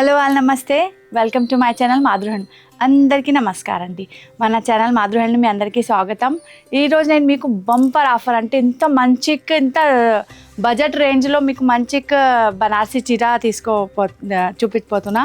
Hello all నమస్తే, welcome to my channel మాధురహన్. అందరికీ నమస్కారం అండి. మన ఛానల్ మాధురహన్ మీ అందరికీ స్వాగతం. ఈరోజు నేను మీకు బంపర్ ఆఫర్ అంటే ఇంత ఇంత బడ్జెట్ రేంజ్లో మీకు బనారసి చీర చూపించబోతున్నా.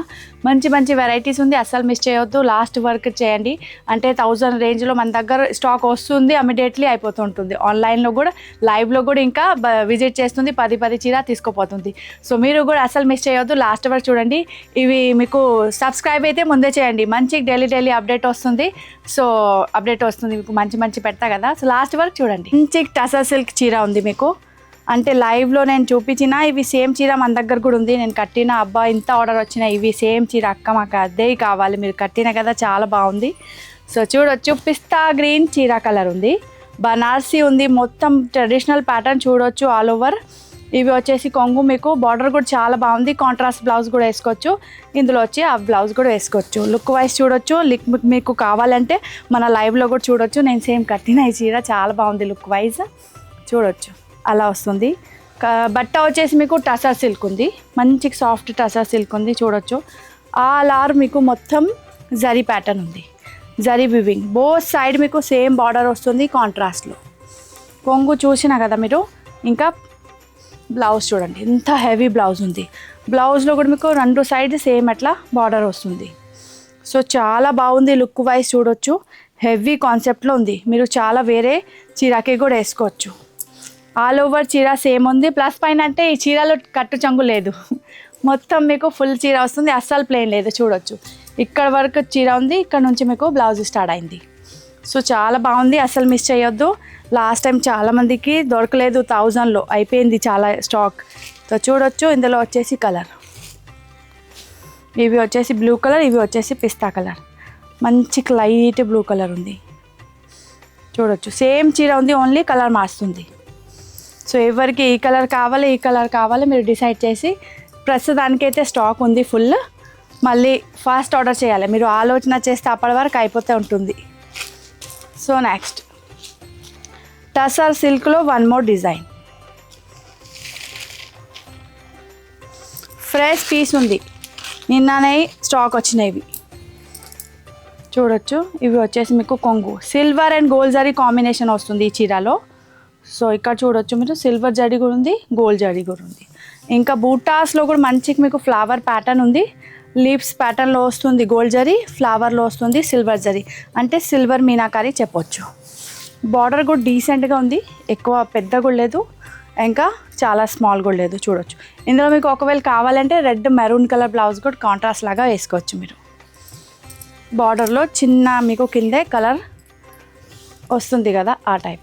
మంచి వెరైటీస్ ఉంది, అస్సలు మిస్ చేయొద్దు. లాస్ట్ వర్క్ చేయండి. అంటే 1000 రేంజ్లో మన దగ్గర స్టాక్ వస్తుంది, ఇమీడియట్లీ అయిపోతుంటుంది. ఆన్లైన్లో కూడా లైవ్లో కూడా ఇంకా విజిట్ చేస్తుంది, 10 చీర తీసుకోపోతుంది. సో మీరు కూడా అస్సలు మిస్ చేయొద్దు, లాస్ట్ వరకు చూడండి. ఇవి మీకు సబ్స్క్రైబ్ అయితే ముందే చేయండి, మంచి డైలీ అప్డేట్ వస్తుంది. సో అప్డేట్ వస్తుంది మీకు మంచి పెడతా కదా. సో లాస్ట్ వరకు చూడండి. మంచి టసర్ సిల్క్ చీర ఉంది మీకు. అంటే లైవ్లో నేను చూపించిన ఇవి సేమ్ చీర మన దగ్గర కూడా ఉంది. నేను కట్టిన అబ్బా ఇంత ఆర్డర్ వచ్చిన ఇవి సేమ్ చీర అక్క మాకు అదే కావాలి, మీరు కట్టిన కదా చాలా బాగుంది. సో చూడొచ్చు, పిస్తా గ్రీన్ చీర కలర్ ఉంది, బనారసి ఉంది, మొత్తం ట్రెడిషనల్ ప్యాటర్న్ చూడొచ్చు ఆల్ ఓవర్. ఇవి వచ్చేసి కొంగు, మీకు బార్డర్ కూడా చాలా బాగుంది. కాంట్రాస్ట్ బ్లౌజ్ కూడా వేసుకోవచ్చు, ఇందులో వచ్చి ఆ బ్లౌజ్ కూడా వేసుకోవచ్చు. లుక్ వైజ్ చూడొచ్చు, మీకు కావాలంటే మన లైవ్లో కూడా చూడొచ్చు. నేను సేమ్ కట్టిన ఈ చీర చాలా బాగుంది, లుక్ వైజ్ చూడొచ్చు అలా వస్తుంది. బట్ట వచ్చేసి మీకు టసర్ సిల్క్ ఉంది, మంచి సాఫ్ట్ టసర్ సిల్క్ ఉంది చూడొచ్చు. ఆల్ ఆర్ మీకు మొత్తం జరీ ప్యాటర్న్ ఉంది, జరీ వివింగ్ బోత్ సైడ్ మీకు సేమ్ బార్డర్ వస్తుంది కాంట్రాస్ట్లో. కొంగు చూసినా కదా మీరు. ఇంకా బ్లౌజ్ చూడండి, ఎంత హెవీ బ్లౌజ్ ఉంది. బ్లౌజ్లో కూడా మీకు 2 సైడ్ సేమ్ అట్లా బార్డర్ వస్తుంది. సో చాలా బాగుంది, లుక్ వైజ్ చూడొచ్చు. హెవీ కాన్సెప్ట్లో ఉంది, మీరు చాలా వేరే చీరకి కూడా వేసుకోవచ్చు. ఆల్ ఓవర్ చీర సేమ్ ఉంది. ప్లస్ పైన అంటే ఈ చీరలో కట్టు చంగు లేదు, మొత్తం మీకు ఫుల్ చీర వస్తుంది, అస్సలు ప్లెయిన్ లేదు చూడొచ్చు. ఇక్కడ వరకు చీర ఉంది, ఇక్కడ నుంచి మీకు బ్లౌజ్ స్టార్ట్ అయింది. సో చాలా బాగుంది, అస్సలు మిస్ చేయొద్దు. లాస్ట్ టైం చాలామందికి దొరకలేదు, 1000లో అయిపోయింది చాలా స్టాక్. సో చూడొచ్చు, ఇందులో వచ్చేసి కలర్ ఇవి వచ్చేసి బ్లూ కలర్, ఇవి వచ్చేసి పిస్తా కలర్, మంచి లైట్ బ్లూ కలర్ ఉంది చూడొచ్చు. సేమ్ చీర ఉంది, ఓన్లీ కలర్ మారుస్తుంది. సో ఎవరికి ఈ కలర్ కావాలి మీరు డిసైడ్ చేసి. ప్రస్తుతానికైతే స్టాక్ ఉంది ఫుల్, మళ్ళీ ఫాస్ట్ ఆర్డర్ చేయాలి. మీరు ఆలోచన చేస్తే అప్పటి వరకు అయిపోతూ ఉంటుంది. సో నెక్స్ట్ టసర్ సిల్క్లో 1 మోర్ డిజైన్, ఫ్రెష్ పీస్ ఉంది, నిన్ననే స్టాక్ వచ్చినాయి చూడొచ్చు. ఇవి వచ్చేసి మీకు కొంగు, silver and gold zari combination వస్తుంది ఈ చీరలో. సో ఇక్కడ చూడొచ్చు మీరు, సిల్వర్ జరీ కూడా ఉంది, గోల్డ్ జరీ కూడా ఉంది. ఇంకా బూటాస్లో కూడా మంచిగా మీకు ఫ్లవర్ ప్యాటర్న్ ఉంది, లీవ్స్ ప్యాటర్న్లో వస్తుంది గోల్డ్ జరీ, ఫ్లవర్లో వస్తుంది సిల్వర్ జరీ, అంటే సిల్వర్ మీనాకారి చెప్పొచ్చు. బార్డర్ కూడా డీసెంట్గా ఉంది, ఎక్కువ పెద్ద కూడా లేదు, ఇంకా చాలా స్మాల్ కూడా లేదు చూడొచ్చు. ఇందులో మీకు ఒకవేళ కావాలంటే రెడ్ మెరూన్ కలర్ బ్లౌజ్ కూడా కాంట్రాస్ట్ లాగా వేసుకోవచ్చు మీరు. బార్డర్లో చిన్న మీకు కిందే కలర్ వస్తుంది కదా ఆ టైప్.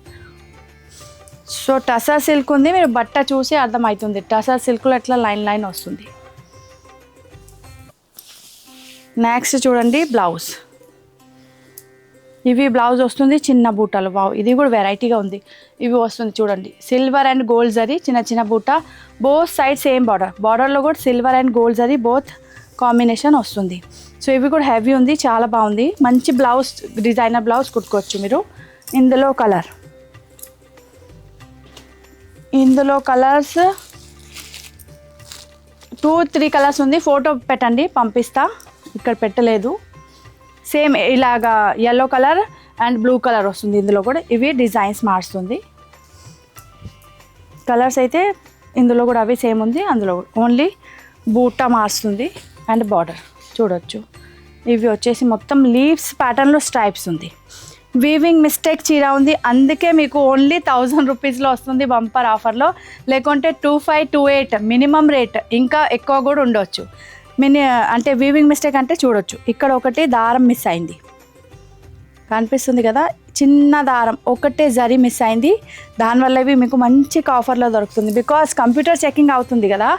సో టసర్ సిల్క్ ఉంది, మీరు బట్ట చూసి అర్థమవుతుంది. టసర్ సిల్క్లో ఎట్లా లైన్ వస్తుంది. నెక్స్ట్ చూడండి బ్లౌజ్, ఇవి బ్లౌజ్ వస్తుంది చిన్న బూటాలు. వావ్, ఇది కూడా వెరైటీగా ఉంది. ఇవి వస్తుంది చూడండి, సిల్వర్ అండ్ గోల్డ్ జరీ, చిన్న బూట, బోత్ సైడ్ సేమ్ బార్డర్లో కూడా silver and gold zari both combination వస్తుంది. సో ఇవి కూడా హెవీ ఉంది, చాలా బాగుంది. మంచి బ్లౌజ్, డిజైనర్ బ్లౌజ్ కుట్టుకోవచ్చు మీరు. ఇందులో కలర్స్ 2-3 కలర్స్ ఉంది. ఫోటో పెట్టండి, పంపిస్తా. ఇక్కడ పెట్టలేదు. సేమ్ ఇలాగా yellow colour and blue colour వస్తుంది ఇందులో కూడా. ఇవి డిజైన్స్ మారుస్తుంది. కలర్స్ అయితే ఇందులో కూడా అవి సేమ్ ఉంది, అందులో ఓన్లీ బూటా మారుస్తుంది అండ్ బార్డర్ చూడొచ్చు. ఇవి వచ్చేసి మొత్తం లీవ్స్ ప్యాటర్న్లో స్ట్రైప్స్ ఉంది. వీవింగ్ మిస్టేక్ చీర ఉంది, అందుకే మీకు ఓన్లీ 1000 రూపీస్లో వస్తుంది బంపర్ ఆఫర్లో. లేకుంటే 2528 మినిమం రేట్, ఇంకా ఎక్కువ కూడా ఉండొచ్చు. అంటే వీవింగ్ మిస్టేక్ అంటే చూడొచ్చు, ఇక్కడ ఒకటి దారం మిస్ అయింది కనిపిస్తుంది కదా, చిన్న దారం ఒకటే జరీ మిస్ అయింది. దానివల్ల ఇవి మీకు మంచి ఆఫర్లో దొరుకుతుంది. బికాస్ కంప్యూటర్ చెకింగ్ అవుతుంది కదా,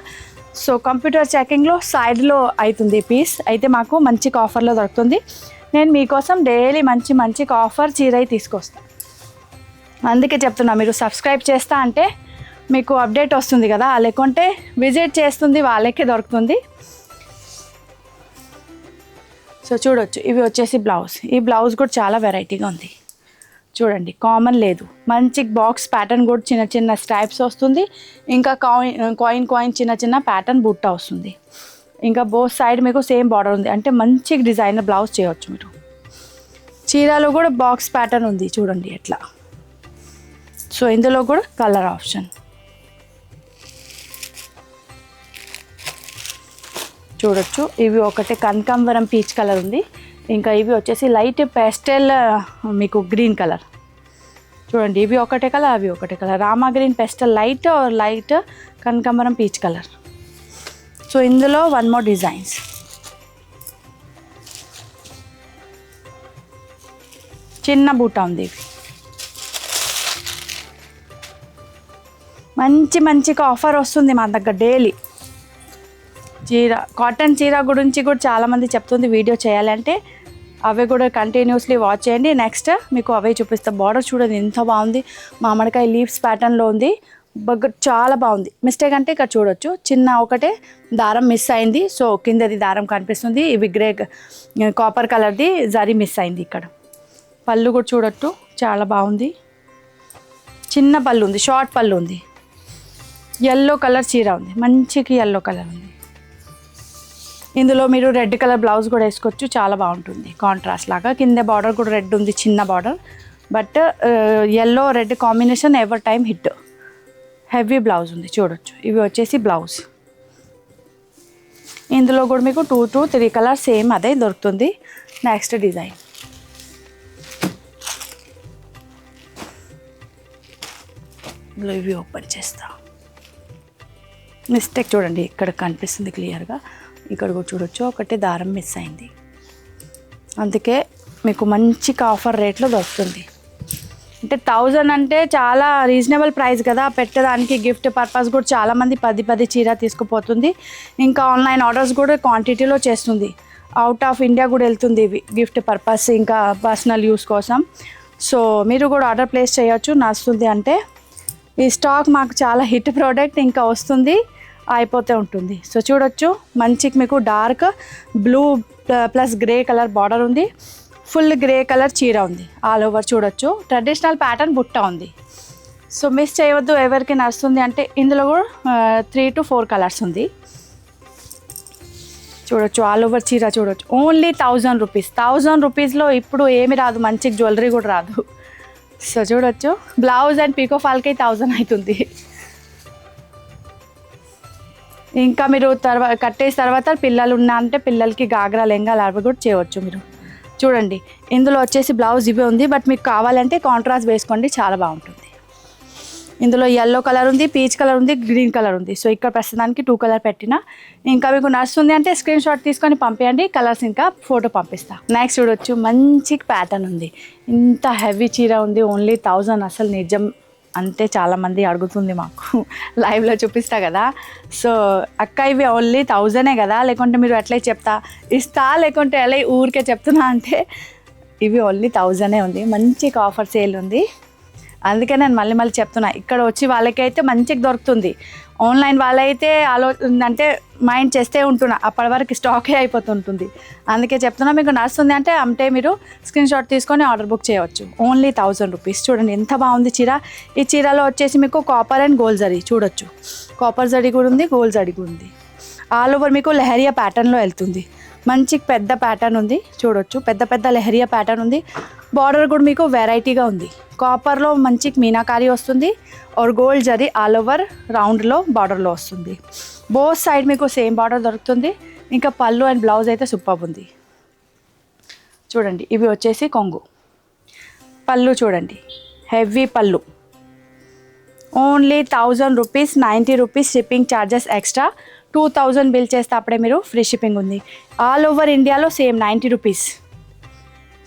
సో కంప్యూటర్ చెకింగ్లో సైడ్లో అవుతుంది పీస్, అయితే మాకు మంచి ఆఫర్లో దొరుకుతుంది. నేను మీకోసం డైలీ మంచి ఆఫర్ చీర తీసుకొస్తాను, అందుకే చెప్తున్నా. మీరు సబ్స్క్రైబ్ చేస్తా అంటే మీకు అప్డేట్ వస్తుంది కదా, లేకుంటే విజిట్ చేస్తుంది వాళ్ళకే దొరుకుతుంది. సో చూడొచ్చు, ఇవి వచ్చేసి బ్లౌజ్. ఈ బ్లౌజ్ కూడా చాలా వెరైటీగా ఉంది చూడండి, కామన్ లేదు. మంచి బాక్స్ ప్యాటర్న్ కూడా చిన్న స్ట్రైప్స్ వస్తుంది. ఇంకా కాయిన్ చిన్న ప్యాటర్న్ బుట్ట వస్తుంది. ఇంకా బోత్ సైడ్ మీకు సేమ్ బార్డర్ ఉంది. అంటే మంచి డిజైనర్ బ్లౌజ్ చేయవచ్చు మీరు. చీరలో కూడా బాక్స్ ప్యాటర్న్ ఉంది చూడండి ఎట్లా. సో ఇందులో కూడా కలర్ ఆప్షన్ చూడొచ్చు. ఇవి ఒకటి కనకాంబరం పీచ్ కలర్ ఉంది. ఇంకా ఇవి వచ్చేసి లైట్ పేస్టల్ మీకు గ్రీన్ కలర్ చూడండి. ఇవి ఒకటే కలర్, అవి ఒకటే colour. Rama green pastel light కనకాంబరం పీచ్ కలర్. సో ఇందులో వన్ మోర్ డిజైన్స్. చిన్న బూటా ఉంది. ఇవి మంచిగా ఆఫర్ వస్తుంది మా దగ్గర డైలీ. చీర కాటన్ చీర గురించి కూడా చాలామంది చెప్తుంది వీడియో చేయాలంటే. అవి కూడా కంటిన్యూస్లీ వాచ్ చేయండి. నెక్స్ట్ మీకు అవే చూపిస్తా. బార్డర్ చూడండి ఎంత బాగుంది. మామిడికాయ లీవ్స్ ప్యాటర్న్లో ఉంది. చాలా బాగుంది. మిస్టేక్ అంటే ఇక్కడ చూడొచ్చు చిన్న ఒకటే దారం మిస్ అయింది. సో కిందది దారం కనిపిస్తుంది. ఇవి గ్రే కాపర్ కలర్ది జరీ మిస్ అయింది ఇక్కడ. పళ్ళు కూడా చూడొచ్చు చాలా బాగుంది. చిన్న పళ్ళు ఉంది, షార్ట్ పళ్ళు ఉంది. ఎల్లో కలర్ చీర ఉంది, మంచికి ఎల్లో కలర్ ఉంది. ఇందులో మీరు రెడ్ కలర్ బ్లౌజ్ కూడా వేసుకోవచ్చు, చాలా బాగుంటుంది కాంట్రాస్ట్ లాగా. కింద బార్డర్ కూడా రెడ్ ఉంది, చిన్న border. But yellow red combination ever time hit. Heavy blouse ఉంది చూడొచ్చు. ఇవి వచ్చేసి బ్లౌజ్. ఇందులో కూడా మీకు 2 to 3 కలర్ సేమ్ అదే దొరుకుతుంది. నెక్స్ట్ డిజైన్ ఇవి ఓపెన్ చేస్తా. మిస్టేక్ చూడండి ఇక్కడ కనిపిస్తుంది క్లియర్గా. ఇక్కడ కూడా చూడొచ్చు ఒకటి దారం మిస్ అయింది. అందుకే మీకు మంచి ఆఫర్ రేట్లో దొరుకుతుంది. అంటే 1000 అంటే చాలా రీజనబుల్ ప్రైస్ కదా. పెట్టడానికి గిఫ్ట్ పర్పస్ కూడా చాలామంది 10 చీర తీసుకుపోతుంది. ఇంకా ఆన్లైన్ ఆర్డర్స్ కూడా క్వాంటిటీలో చేస్తుంది. అవుట్ ఆఫ్ ఇండియా కూడా వెళ్తుంది ఇవి గిఫ్ట్ పర్పస్ ఇంకా పర్సనల్ యూస్ కోసం. సో మీరు కూడా ఆర్డర్ ప్లేస్ చేయొచ్చు. నచ్చుతుంది అంటే ఈ స్టాక్ మాకు చాలా హిట్ ప్రోడక్ట్, ఇంకా వస్తుంది అయిపోతూ ఉంటుంది. సో చూడొచ్చు మంచికి మీకు dark blue plus grey colour border ఉంది. ఫుల్ గ్రే కలర్ చీర ఉంది. ఆల్ ఓవర్ చూడొచ్చు. ట్రెడిషనల్ ప్యాటర్న్ బుట్ట ఉంది. సో మిస్ చేయవద్దు. ఎవరికి నచ్చుతుంది అంటే ఇందులో కూడా 3 to 4 కలర్స్ ఉంది చూడొచ్చు. ఆల్ ఓవర్ చీర చూడొచ్చు. Only 1000 rupees. 1000 రూపీస్లో ఇప్పుడు ఏమి రాదు, మంచి జ్యువెలరీ కూడా రాదు. సో చూడొచ్చు బ్లౌజ్ అండ్ పీకో ఫాల్కి 1000 అవుతుంది. ఇంకా మీరు కట్టేసిన తర్వాత పిల్లలు ఉన్నా అంటే పిల్లలకి గాగ్రా లెంగాలు అవి కూడా చేయవచ్చు మీరు. చూడండి ఇందులో వచ్చేసి బ్లౌజ్ ఇవే ఉంది. బట్ మీకు కావాలంటే కాంట్రాస్ట్ వేసుకోండి, చాలా బాగుంటుంది. ఇందులో ఎల్లో కలర్ ఉంది, పీచ్ కలర్ ఉంది, గ్రీన్ కలర్ ఉంది. సో ఇక్కడ ప్రస్తుతానికి 2 కలర్ పెట్టిన. ఇంకా మీకు నచ్చుతుంది అంటే స్క్రీన్ షాట్ తీసుకొని పంపించండి, కలర్స్ ఇంకా ఫోటో పంపిస్తా. నెక్స్ట్ చూడొచ్చు మంచి ప్యాటర్న్ ఉంది. ఇంత హెవీ చీర ఉంది. ఓన్లీ 1000. అసలు నిజం అంటే చాలామంది అడుగుతుంది మాకు, లైవ్లో చూపిస్తా కదా. సో అక్క ఇవి ఓన్లీ 1000 కదా, లేకుంటే మీరు ఎట్లా చెప్తా ఇస్తా, లేకుంటే ఎలా ఊరికే చెప్తున్నా అంటే ఇవి ఓన్లీ 1000 ఉంది. మంచి ఆఫర్ సేల్ ఉంది. అందుకే నేను మళ్ళీ చెప్తున్నా. ఇక్కడ వచ్చి వాళ్ళకైతే మంచిగా దొరుకుతుంది. ఆన్లైన్ వాళ్ళైతే అంటే మైండ్ చేస్తే ఉంటున్నా, అప్పటి వరకు స్టాకే అయిపోతుంటుంది. అందుకే చెప్తున్నా. మీకు నచ్చుతుంది అంటే మీరు స్క్రీన్ షాట్ తీసుకొని ఆర్డర్ బుక్ చేయవచ్చు. Only 1000 rupees. చూడండి ఎంత బాగుంది చీర. ఈ చీరలో వచ్చేసి మీకు కాపర్ అండ్ గోల్డ్ జరీ చూడొచ్చు. కాపర్ జరీ కూడా ఉంది, గోల్డ్ జరీ కూడా ఉంది. ఆల్ ఓవర్ మీకు లెహరియా ప్యాటర్న్లో వెళ్తుంది. మంచి పెద్ద ప్యాటర్న్ ఉంది చూడొచ్చు. పెద్ద లెహరియా ప్యాటర్న్ ఉంది. బార్డర్ కూడా మీకు వెరైటీగా ఉంది. కాపర్లో మంచి మీనాకారి వస్తుంది. और గోల్డ్ జరీ ఆల్ ఓవర్ రౌండ్లో బార్డర్లో వస్తుంది. బోత్ సైడ్ మీకు సేమ్ బార్డర్ దొరుకుతుంది. ఇంకా పళ్ళు అండ్ బ్లౌజ్ అయితే సూపర్ ఉంది. చూడండి ఇవి వచ్చేసి కొంగు. పళ్ళు చూడండి హెవీ పళ్ళు. Only 1000 rupees. 90 rupees shipping charges extra. 2000 bill చేస్తే అప్పుడే మీరు ఫ్రీ షిప్పింగ్ ఉంది. ఆల్ ఓవర్ ఇండియాలో సేమ్ 90 రూపీస్.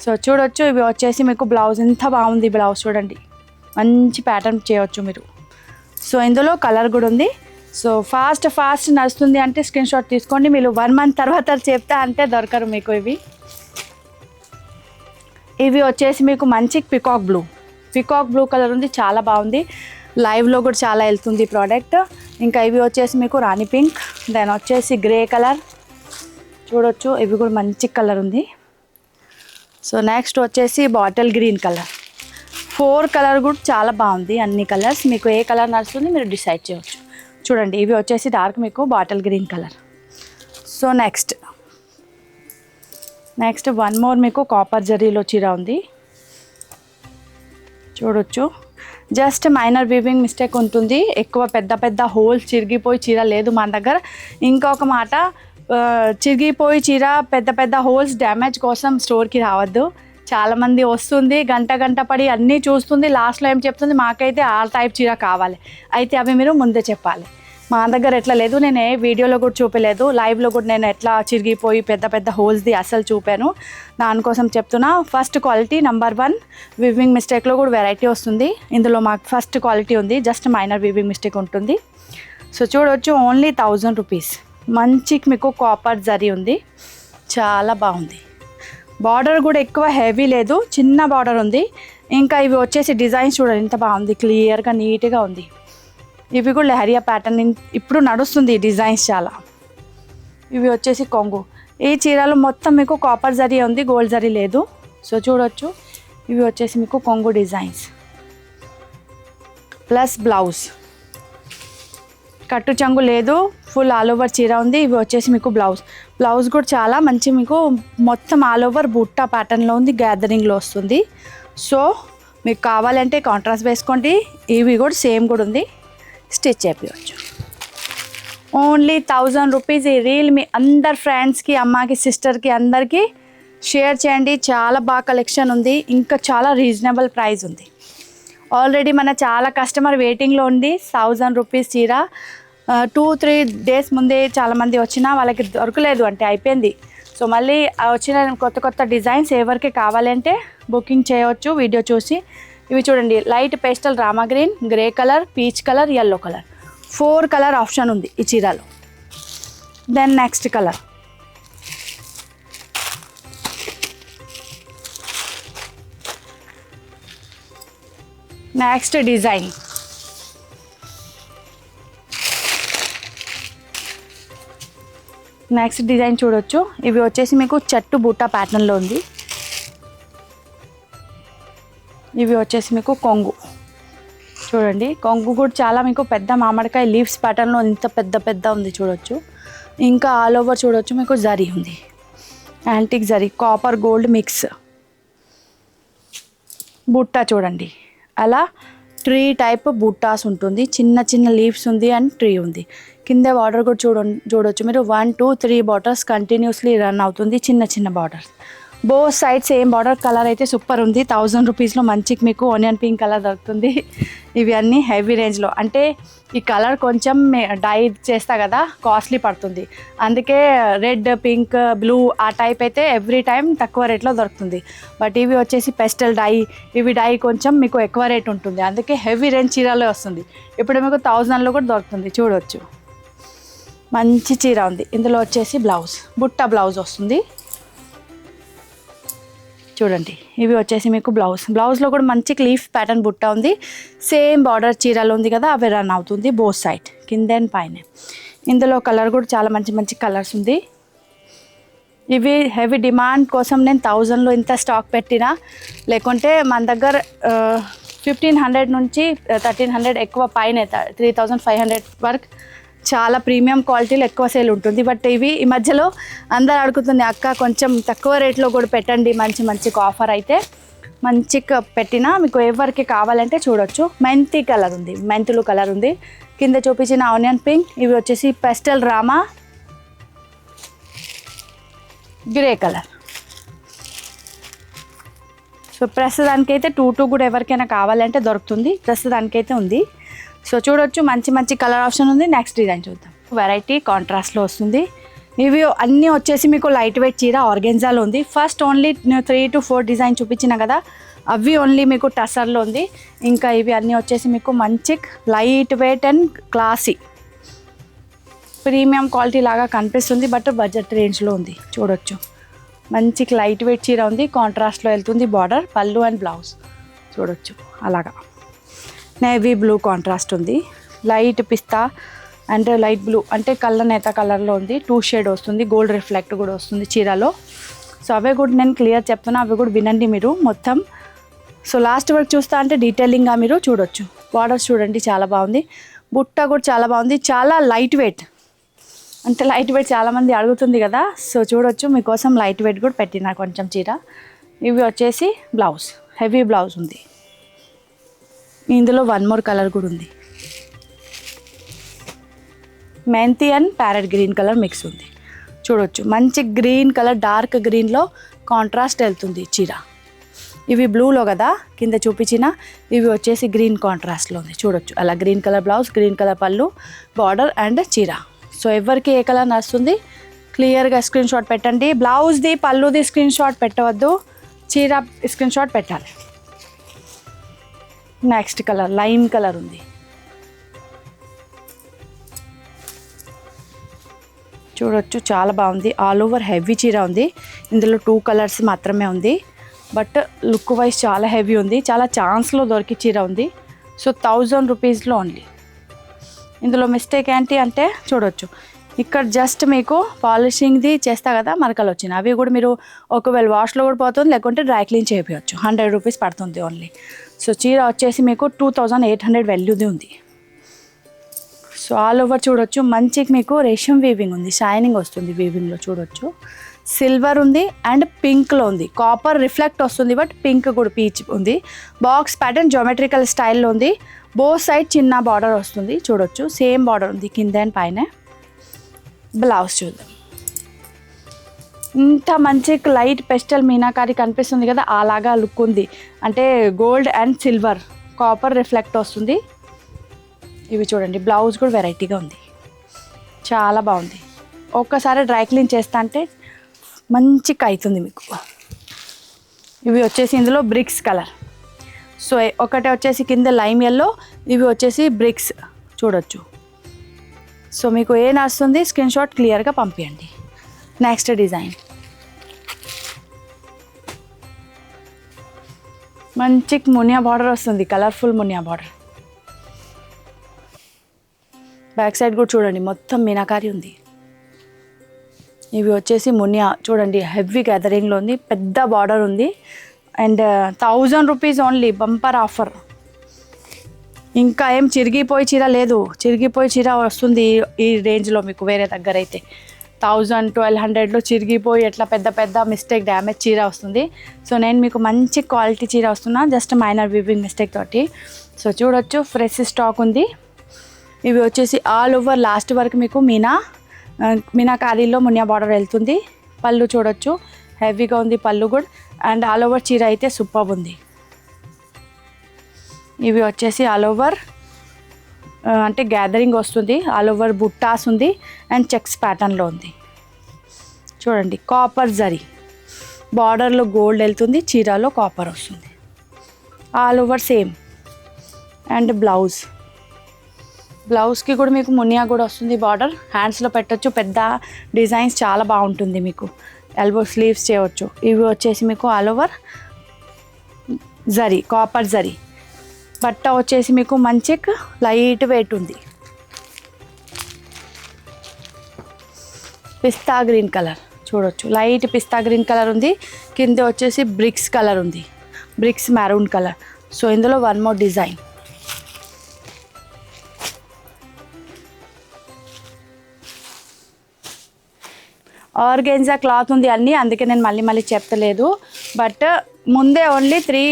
సో చూడొచ్చు ఇవి వచ్చేసి మీకు బ్లౌజ్ ఎంత బాగుంది. బ్లౌజ్ చూడండి మంచి ప్యాటర్న్ చేయవచ్చు మీరు. సో ఇందులో కలర్ కూడా ఉంది. సో ఫాస్ట్ నడుస్తుంది అంటే స్క్రీన్ షాట్ తీసుకోండి. మీరు 1 మంత్ తర్వాత చెప్తా అంటే దొరకరు మీకు ఇవి. ఇవి వచ్చేసి మీకు మంచి పికాక్ బ్లూ కలర్ ఉంది, చాలా బాగుంది. లైవ్లో కూడా చాలా వెళ్తుంది ప్రోడక్ట్. ఇంకా ఇవి వచ్చేసి మీకు రాణి పింక్, దెన్ వచ్చేసి గ్రే కలర్ చూడొచ్చు. ఇవి కూడా మంచి కలర్ ఉంది. సో నెక్స్ట్ వచ్చేసి బాటిల్ గ్రీన్ కలర్. 4 కలర్ కూడా చాలా బాగుంది. అన్ని కలర్స్ మీకు ఏ కలర్ నడుస్తుంది మీరు డిసైడ్ చేయవచ్చు. చూడండి ఇవి వచ్చేసి డార్క్ మీకు bottle green colour. So next one more మీకు కాపర్ జరీలో చీర ఉంది చూడొచ్చు. జస్ట్ మైనర్ వీవింగ్ మిస్టేక్ ఉంటుంది, ఎక్కువ పెద్ద పెద్ద హోల్స్ చిరిగిపోయి చీర లేదు మన దగ్గర. ఇంకొక మాట, చిరిగిపోయి చీర పెద్ద పెద్ద హోల్స్ డ్యామేజ్ కోసం స్టోర్కి రావద్దు. చాలామంది వస్తుంది గంట పడి అన్నీ చూస్తుంది, లాస్ట్లో ఏం చెప్తుంది మాకైతే ఆ టైప్ చీర కావాలి. అయితే అవి మీరు ముందే చెప్పాలి. మా దగ్గర ఎట్లా లేదు, నేను ఏ వీడియోలో కూడా చూపలేదు, లైవ్లో కూడా నేను ఎట్లా చిరిగిపోయి పెద్ద పెద్ద హోల్స్ది అసలు చూపాను. దానికోసం చెప్తున్నా. ఫస్ట్ క్వాలిటీ నెంబర్ 1 వివింగ్ మిస్టేక్లో కూడా వెరైటీ వస్తుంది. ఇందులో మాకు ఫస్ట్ క్వాలిటీ ఉంది, జస్ట్ మైనర్ వివింగ్ మిస్టేక్ ఉంటుంది. సో చూడవచ్చు, ఓన్లీ 1000 రూపీస్. మంచి మీకు కాపర్ జరీ ఉంది, చాలా బాగుంది. బార్డర్ కూడా ఎక్కువ హెవీ లేదు, చిన్న బార్డర్ ఉంది. ఇంకా ఇవి వచ్చేసి డిజైన్స్ చూడండి ఎంత బాగుంది, క్లియర్గా నీట్గా ఉంది. ఇవి కూడా లెహరియా ప్యాటర్న్ ఇప్పుడు నడుస్తుంది ఈ డిజైన్స్ చాలా. ఇవి వచ్చేసి కొంగు. ఈ చీరలు మొత్తం మీకు కాపర్ జరీ ఉంది, గోల్డ్ జరీ లేదు. సో చూడొచ్చు, ఇవి వచ్చేసి మీకు కొంగు డిజైన్స్ ప్లస్ బ్లౌజ్. కట్టు చంగు లేదు, ఫుల్ ఆల్ ఓవర్ చీర ఉంది. ఇవి వచ్చేసి మీకు బ్లౌజ్ కూడా చాలా మంచి మీకు మొత్తం ఆల్ ఓవర్ బుట్టా ప్యాటర్న్లో ఉంది, గ్యాదరింగ్లో వస్తుంది. సో మీకు కావాలంటే కాంట్రాస్ట్ వేసుకోండి. ఇవి కూడా సేమ్ కూడా ఉంది, స్టిచ్ చేయించవచ్చు. Only 1000 rupees. ఈ రీల్ మీ అందరు ఫ్రెండ్స్కి, అమ్మకి, సిస్టర్కి అందరికీ షేర్ చేయండి. చాలా బాగా కలెక్షన్ ఉంది, ఇంకా చాలా రీజనబుల్ ప్రైస్ ఉంది. ఆల్రెడీ మన చాలా కస్టమర్ వెయిటింగ్లో ఉంది. 1000 రూపీస్ చీర 2-3 డేస్ ముందే చాలామంది వచ్చినా వాళ్ళకి దొరకలేదు అంటే అయిపోయింది. సో మళ్ళీ వచ్చిన కొత్త డిజైన్స్ ఎవరికి కావాలంటే బుకింగ్ చేయవచ్చు వీడియో చూసి. ఇవి చూడండి, light pastel rama green, grey colour, peach colour, yellow colour, 4 colour option ఉంది ఈ చీరలో. Then next colour, next design. Next design చూడొచ్చు. ఇవి వచ్చేసి మీకు చెట్టు బూటా ప్యాటర్న్లో ఉంది. ఇవి వచ్చేసి మీకు కొంగు చూడండి, కొంగు కూడా చాలా మీకు పెద్ద మామిడికాయ లీవ్స్ ప్యాటర్న్లో ఇంత పెద్ద ఉంది చూడొచ్చు. ఇంకా ఆల్ ఓవర్ చూడొచ్చు మీకు జరీ ఉంది, antique zari, copper gold mix. బుట్ట చూడండి, అలా ట్రీ టైప్ బుట్టాస్ ఉంటుంది, చిన్న లీవ్స్ ఉంది అండ్ ట్రీ ఉంది. కింద బార్డర్ కూడా చూడొచ్చు మీరు, 1, 2, 3 బార్డర్స్ కంటిన్యూస్లీ రన్ అవుతుంది, చిన్న borders. Both side same border. Colour అయితే సూపర్ ఉంది. 1000 రూపీస్లో మంచికి మీకు ఆనియన్ పింక్ కలర్ దొరుకుతుంది. ఇవి అన్నీ హెవీ రేంజ్లో, అంటే ఈ కలర్ కొంచెం డై చేస్తా కదా కాస్ట్లీ పడుతుంది, అందుకే రెడ్, పింక్, బ్లూ ఆ టైప్ అయితే ఎవ్రీ టైం తక్కువ రేట్లో దొరుకుతుంది. బట్ ఇవి వచ్చేసి పెస్టల్ డై, ఇవి డై కొంచెం మీకు ఎక్కువ రేట్ ఉంటుంది, అందుకే హెవీ రేంజ్ చీరలో వస్తుంది. ఇప్పుడు మీకు 1000లో కూడా దొరుకుతుంది చూడవచ్చు. మంచి చీర ఉంది. ఇందులో వచ్చేసి బుట్ట బ్లౌజ్ వస్తుంది చూడండి. ఇవి వచ్చేసి మీకు బ్లౌజ్లో కూడా మంచి లీఫ్ ప్యాటర్న్ బుట్ట ఉంది, సేమ్ బార్డర్ చీరలో ఉంది కదా అవి రన్ అవుతుంది బోత్ సైడ్, కింద అండ్ పైన. ఇందులో కలర్ కూడా చాలా మంచి కలర్స్ ఉంది. ఇవి హెవీ డిమాండ్ కోసం నేను 1000లో ఇంత స్టాక్ పెట్టినా, లేకుంటే మన దగ్గర 1500 నుంచి 1300 ఎక్కువ పైన 3500 వరకు చాలా ప్రీమియం క్వాలిటీలో ఎక్కువ సేల్ ఉంటుంది. బట్ ఇవి ఈ మధ్యలో అందరు అడుగుతుంది, అక్క కొంచెం తక్కువ రేట్లో కూడా పెట్టండి, మంచి ఆఫర్ అయితే మంచిగా పెట్టినా మీకు ఎవరికి కావాలంటే చూడొచ్చు. మెంతి కలర్ ఉంది, మెంతులు కలర్ ఉంది. కింద చూపించిన ఆనియన్ పింక్. ఇవి వచ్చేసి pastel rama grey colour. So ప్రస్తుతానికైతే 2 కూడా ఎవరికైనా కావాలంటే దొరుకుతుంది, ప్రస్తుతానికైతే ఉంది. సో చూడొచ్చు, మంచి కలర్ ఆప్షన్ ఉంది. నెక్స్ట్ డిజైన్ చూద్దాం. వెరైటీ కాంట్రాస్ట్లో వస్తుంది. ఇవి అన్నీ వచ్చేసి మీకు లైట్ వెయిట్ చీర ఆర్గెన్జాలో ఉంది. ఫస్ట్ ఓన్లీ 3 to 4 డిజైన్ చూపించిన కదా, అవి ఓన్లీ మీకు టసర్లో ఉంది. ఇంకా ఇవి అన్నీ వచ్చేసి మీకు మంచి light weight and classy premium quality లాగా కనిపిస్తుంది, బట్ బడ్జెట్ రేంజ్లో ఉంది. చూడొచ్చు, మంచి లైట్ వెయిట్ చీర ఉంది, కాంట్రాస్ట్లో వెళ్తుంది బార్డర్, పళ్ళు అండ్ బ్లౌజ్ చూడొచ్చు. అలాగా నేవీ బ్లూ కాంట్రాస్ట్ ఉంది, లైట్ పిస్తా అంటే లైట్ బ్లూ అంటే నేత కలర్లో ఉంది. 2 షేడ్ వస్తుంది, గోల్డ్ రిఫ్లెక్ట్ కూడా వస్తుంది చీరలో. సో అవే కూడా నేను క్లియర్ చెప్తున్నా, అవి కూడా వినండి మీరు మొత్తం. సో లాస్ట్ వరకు చూస్తా అంటే డీటెయిలింగ్గా మీరు చూడొచ్చు. బార్డర్స్ చూడండి చాలా బాగుంది, బుట్ట కూడా చాలా బాగుంది, చాలా లైట్ వెయిట్ అంటే లైట్ వెయిట్ చాలామంది అడుగుతుంది కదా, సో చూడొచ్చు మీకోసం లైట్ వెయిట్ కూడా పెట్టిన కొంచెం చీర. ఇవి వచ్చేసి బ్లౌజ్, హెవీ బ్లౌజ్ ఉంది. ఇందులో వన్ మోర్ కలర్ కూడా ఉంది, మెంతి and parrot green colour mix ఉంది. చూడొచ్చు మంచి గ్రీన్ కలర్, డార్క్ గ్రీన్లో కాంట్రాస్ట్ వెళ్తుంది చీర. ఇవి బ్లూలో కదా కింద చూపించిన, ఇవి వచ్చేసి గ్రీన్ కాంట్రాస్ట్లో ఉంది. చూడొచ్చు అలా green colour blouse, green colour పళ్ళు, బార్డర్ అండ్ చీర. సో ఎవరికి ఏ కలర్ నచ్చుతుంది క్లియర్గా స్క్రీన్ షాట్ పెట్టండి. బ్లౌజ్ది పళ్ళుది స్క్రీన్ షాట్ పెట్టవద్దు, చీర స్క్రీన్ షాట్ పెట్టాలి. నెక్స్ట్ కలర్ లైమ్ కలర్ ఉంది. చూడొచ్చు చాలా బాగుంది, ఆల్ ఓవర్ హెవీ చీర ఉంది. ఇందులో 2 కలర్స్ మాత్రమే ఉంది, బట్ లుక్ వైజ్ చాలా హెవీ ఉంది. చాలా ఛాన్స్లో దొరికి చీర ఉంది. సో 1000 రూపీస్లో ఓన్లీ. ఇందులో మిస్టేక్ ఏంటి అంటే చూడొచ్చు ఇక్కడ జస్ట్ మీకు పాలిషింగ్ది చేస్తా కదా మరకలు వచ్చినాయి, అవి కూడా మీరు ఒకవేళ వాష్లో కూడా పోతుంది, లేకుంటే డ్రై క్లీన్ చేయవచ్చు. 100 రూపీస్ పడుతుంది ఓన్లీ. సో చీర వచ్చేసి మీకు 2800 వాల్యూది ఉంది. సో ఆల్ ఓవర్ చూడొచ్చు మంచి మీకు రేషం వీవింగ్ ఉంది, షైనింగ్ వస్తుంది వీవింగ్లో. చూడొచ్చు సిల్వర్ ఉంది అండ్ పింక్లో ఉంది, కాపర్ రిఫ్లెక్ట్ వస్తుంది, బట్ పింక్ కూడా పీచ్ ఉంది. బాక్స్ ప్యాటర్న్ జోమెట్రికల్ స్టైల్లో ఉంది. బోత్ సైడ్ చిన్న బార్డర్ వస్తుంది. చూడొచ్చు సేమ్ బార్డర్ ఉంది కింద అండ్ పైన. బ్లౌజ్ చూద్దాం. ఇంత మంచి లైట్ పెస్టల్ మీనాకారి కనిపిస్తుంది కదా, అలాగా లుక్ ఉంది. అంటే gold and silver copper reflect వస్తుంది. ఇవి చూడండి బ్లౌజ్ కూడా వెరైటీగా ఉంది, చాలా బాగుంది. ఒక్కసారి డ్రై క్లీన్ చేస్తా అంటే మంచిగా అవుతుంది మీకు. ఇవి వచ్చేసి ఇందులో బ్రిక్స్ కలర్. సో ఒకటి వచ్చేసి కింద లైమ్ ఎల్లో, ఇవి వచ్చేసి బ్రిక్స్. చూడొచ్చు. సో మీకు ఏ నచ్చుతుంది స్క్రీన్ షాట్ క్లియర్గా పంపించండి. నెక్స్ట్ డిజైన్ మంచి మునియా బార్డర్ వస్తుంది, colourful Muniya border. Back side కూడా చూడండి మొత్తం మీనాకారి ఉంది. ఇవి వచ్చేసి మునియా చూడండి హెవీ గ్యాదరింగ్లో ఉంది, పెద్ద బార్డర్ ఉంది. And 1000 rupees only, bumper offer. ఇంకా ఏం చిరిగిపోయి చీర లేదు, చిరిగిపోయి చీర వస్తుంది ఈ రేంజ్లో మీకు వేరే దగ్గర అయితే 1000-1200లో చిరిగిపోయి ఎట్లా పెద్ద పెద్ద మిస్టేక్ డ్యామేజ్ చీర వస్తుంది. సో నేను మీకు మంచి క్వాలిటీ చీర వస్తున్నా, జస్ట్ మైనర్ వీవింగ్ మిస్టేక్ తోటి. సో చూడొచ్చు ఫ్రెష్ స్టాక్ ఉంది. ఇవి వచ్చేసి ఆల్ ఓవర్ లాస్ట్ వరకు మీకు మీనాకారీలో మునియా బార్డర్ వెళ్తుంది. పళ్ళు చూడొచ్చు హెవీగా ఉంది పళ్ళు కూడా. అండ్ ఆల్ ఓవర్ చీర అయితే సూపర్ ఉంది. ఇవి వచ్చేసి ఆల్ ఓవర్ అంటే గ్యాదరింగ్ వస్తుంది, ఆల్ ఓవర్ బుట్టాస్ ఉంది అండ్ చెక్స్ ప్యాటర్న్లో ఉంది. చూడండి కాపర్ జరీ బార్డర్లో గోల్డ్ వెళ్తుంది, చీరలో కాపర్ వస్తుంది. All over same. అండ్ బ్లౌజ్కి కూడా మీకు మునియా కూడా వస్తుంది బార్డర్. హ్యాండ్స్లో పెట్టచ్చు, పెద్ద డిజైన్స్ చాలా బాగుంటుంది మీకు. ఎల్బో స్లీవ్స్ చేయవచ్చు. ఇవి వచ్చేసి మీకు all over zari, copper zari. బట్ట వచ్చేసి మీకు మంచి లైట్ వెయిట్ ఉంది. పిస్తా గ్రీన్ కలర్ చూడొచ్చు, లైట్ పిస్తా గ్రీన్ కలర్ ఉంది. కింద వచ్చేసి బ్రిక్స్ కలర్ ఉంది, బ్రిక్స్ మెరూన్ కలర్. సో ఇందులో one more design. Organza cloth ఉంది అన్నీ, అందుకే నేను మళ్ళీ చెప్తలేదు. బట్ ముందే ఓన్లీ 3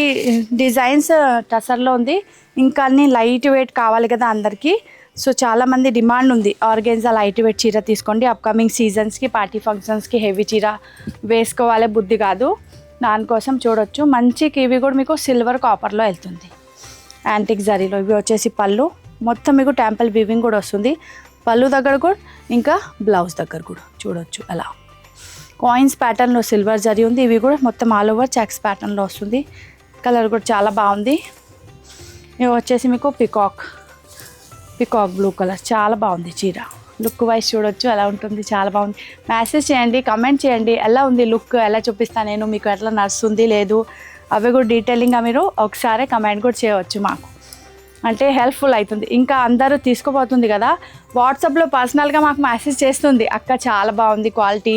డిజైన్స్ టసర్లో ఉంది. ఇంకా అన్నీ లైట్ వెయిట్ కావాలి కదా అందరికీ. సో చాలామంది డిమాండ్ ఉంది ఆర్గెన్జా లైట్ వెయిట్ చీర తీసుకోండి, అప్కమింగ్ సీజన్స్కి పార్టీ ఫంక్షన్స్కి హెవీ చీర వేసుకోవాలి బుద్ధి కాదు, దానికోసం. చూడొచ్చు మంచికి ఇవి కూడా మీకు సిల్వర్ కాపర్లో వెళ్తుంది, యాంటిక్ జరీలో. ఇవి వచ్చేసి పళ్ళు, మొత్తం మీకు టెంపుల్ వీవింగ్ కూడా వస్తుంది పళ్ళు దగ్గర కూడా, ఇంకా బ్లౌజ్ దగ్గర కూడా. చూడొచ్చు అలా కాయిన్స్ ప్యాటర్న్లో సిల్వర్ జరీ ఉంది. ఇవి కూడా మొత్తం ఆల్ ఓవర్ చెక్స్ ప్యాటర్న్లో వస్తుంది. కలర్ కూడా చాలా బాగుంది. ఇవి వచ్చేసి మీకు పికాక్ బ్లూ కలర్, చాలా బాగుంది చీర. లుక్ వైజ్ చూడొచ్చు ఎలా ఉంటుంది, చాలా బాగుంది. మెసేజ్ చేయండి, కమెంట్ చేయండి ఎలా ఉంది లుక్, ఎలా చూపిస్తాను నేను మీకు, ఎట్లా నడుస్తుంది లేదు అవి కూడా డీటెయిలింగ్గా మీరు ఒకసారి కమెంట్ కూడా చేయవచ్చు మాకు, అంటే హెల్ప్ఫుల్ అవుతుంది. ఇంకా అందరూ తీసుకుపోతుంది కదా, వాట్సాప్లో పర్సనల్గా మాకు మెసేజ్ చేస్తుంది, అక్క చాలా బాగుంది క్వాలిటీ,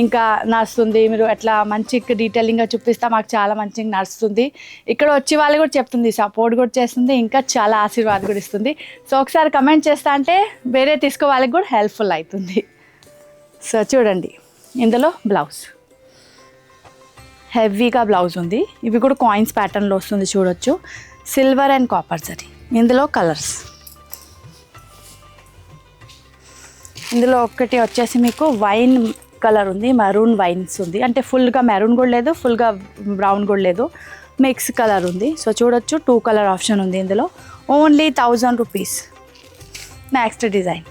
ఇంకా నడుస్తుంది, మీరు ఎట్లా మంచి డీటెయిలింగ్గా చూపిస్తా మాకు చాలా మంచిగా నడుస్తుంది. ఇక్కడ వచ్చి వాళ్ళు కూడా చెప్తుంది, సపోర్ట్ కూడా చేస్తుంది, ఇంకా చాలా ఆశీర్వాదం కూడా ఇస్తుంది. సో ఒకసారి కమెంట్ చేస్తా అంటే వేరే తీసుకో వాళ్ళకి కూడా హెల్ప్ఫుల్ అవుతుంది. సో చూడండి, ఇందులో బ్లౌజ్ హెవీగా బ్లౌజ్ ఉంది. ఇవి కూడా కాయిన్స్ ప్యాటర్న్లో వస్తుంది చూడొచ్చు. Silver and copper zari. ఇందులో కలర్స్, ఇందులో ఒకటి వచ్చేసి మీకు వైన్ కలర్ ఉంది, మెరూన్ వైన్స్ ఉంది. అంటే ఫుల్గా మెరూన్ కూడా లేదు, ఫుల్గా బ్రౌన్ కూడా లేదు, మిక్స్ కలర్ ఉంది. సో చూడొచ్చు 2 కలర్ ఆప్షన్ ఉంది ఇందులో. Only 1000 rupees. నెక్స్ట్ డిజైన్,